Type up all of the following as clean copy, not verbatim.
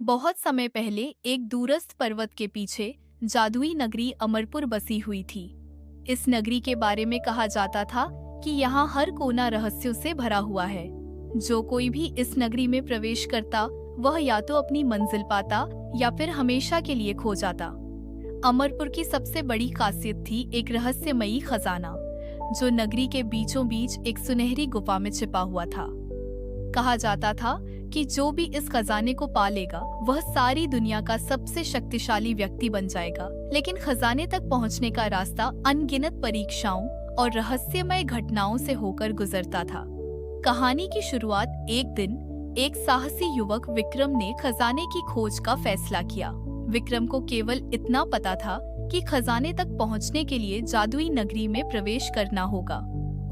बहुत समय पहले एक दूरस्थ पर्वत के पीछे जादुई नगरी अमरपुर बसी हुई थी। इस नगरी के बारे में कहा जाता था कि यहाँ हर कोना रहस्यों से भरा हुआ है। जो कोई भी इस नगरी में प्रवेश करता वह या तो अपनी मंजिल पाता या फिर हमेशा के लिए खो जाता। अमरपुर की सबसे बड़ी खासियत थी एक रहस्यमयी खजाना, जो नगरी के बीचों बीच एक सुनहरी गुफा में छिपा हुआ था। कहा जाता था कि जो भी इस खजाने को पा लेगा वह सारी दुनिया का सबसे शक्तिशाली व्यक्ति बन जाएगा। लेकिन खजाने तक पहुंचने का रास्ता अनगिनत परीक्षाओं और रहस्यमय घटनाओं से होकर गुजरता था। कहानी की शुरुआत एक दिन एक साहसी युवक विक्रम ने खजाने की खोज का फैसला किया। विक्रम को केवल इतना पता था कि खजाने तक पहुंचने के लिए जादुई नगरी में प्रवेश करना होगा।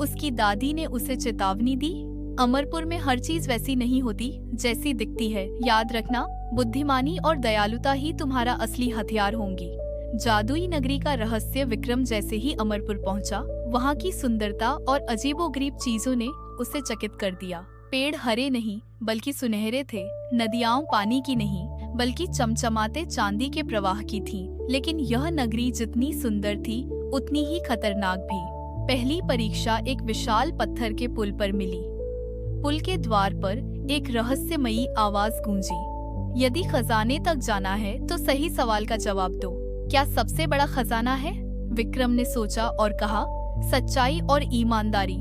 उसकी दादी ने उसे चेतावनी दी, अमरपुर में हर चीज वैसी नहीं होती जैसी दिखती है। याद रखना, बुद्धिमानी और दयालुता ही तुम्हारा असली हथियार होंगी। जादुई नगरी का रहस्य विक्रम जैसे ही अमरपुर पहुंचा, वहां की सुंदरता और अजीबोगरीब चीजों ने उसे चकित कर दिया। पेड़ हरे नहीं बल्कि सुनहरे थे, नदियां पानी की नहीं बल्कि चमचमाते चांदी के प्रवाह की थीं। लेकिन यह नगरी जितनी सुंदर थी उतनी ही खतरनाक भी। पहली परीक्षा एक विशाल पत्थर के पुल पर मिली। पुल के द्वार पर एक रहस्यमयी आवाज गूंजी, यदि खजाने तक जाना है तो सही सवाल का जवाब दो। क्या सबसे बड़ा खजाना है? विक्रम ने सोचा और कहा, सच्चाई और ईमानदारी।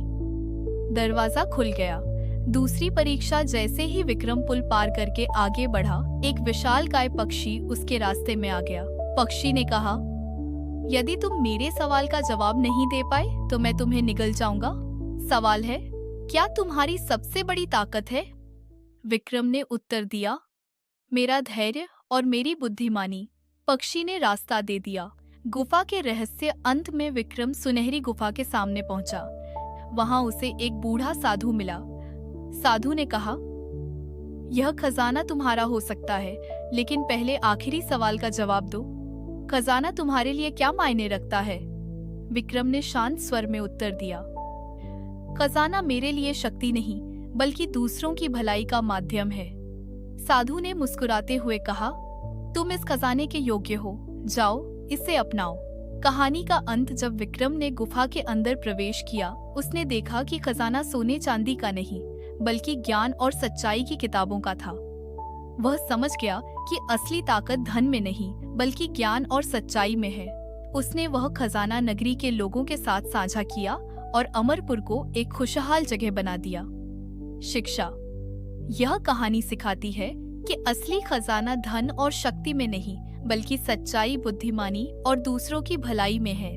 दरवाजा खुल गया। दूसरी परीक्षा जैसे ही विक्रम पुल पार करके आगे बढ़ा, एक विशालकाय पक्षी उसके रास्ते में आ गया। पक्षी ने कहा, यदि तुम मेरे सवाल का जवाब नहीं दे पाए तो मैं तुम्हें निगल जाऊंगा। सवाल है, क्या तुम्हारी सबसे बड़ी ताकत है? विक्रम ने उत्तर दिया, मेरा धैर्य और मेरी बुद्धिमानी। पक्षी ने रास्ता दे दिया। गुफा के रहस्य अंत में विक्रम सुनहरी गुफा के सामने पहुंचा। वहां उसे एक बूढ़ा साधु मिला। साधु ने कहा, यह खजाना तुम्हारा हो सकता है, लेकिन पहले आखिरी सवाल का जवाब दो। खजाना तुम्हारे लिए क्या मायने रखता है? विक्रम ने शांत स्वर में उत्तर दिया, खजाना मेरे लिए शक्ति नहीं बल्कि दूसरों की भलाई का माध्यम है। साधु ने मुस्कुराते हुए कहा, तुम इस खजाने के योग्य हो, जाओ इसे अपनाओ। कहानी का अंत जब विक्रम ने गुफा के अंदर प्रवेश किया, उसने देखा कि खजाना सोने चांदी का नहीं बल्कि ज्ञान और सच्चाई की किताबों का था। वह समझ गया कि असली ताकत धन में नहीं बल्कि ज्ञान और सच्चाई में है। उसने वह खजाना नगरी के लोगों के साथ साझा किया और अमरपुर को एक खुशहाल जगह बना दिया। शिक्षा, यह कहानी सिखाती है कि असली खजाना धन और शक्ति में नहीं बल्कि सच्चाई, बुद्धिमानी और दूसरों की भलाई में है।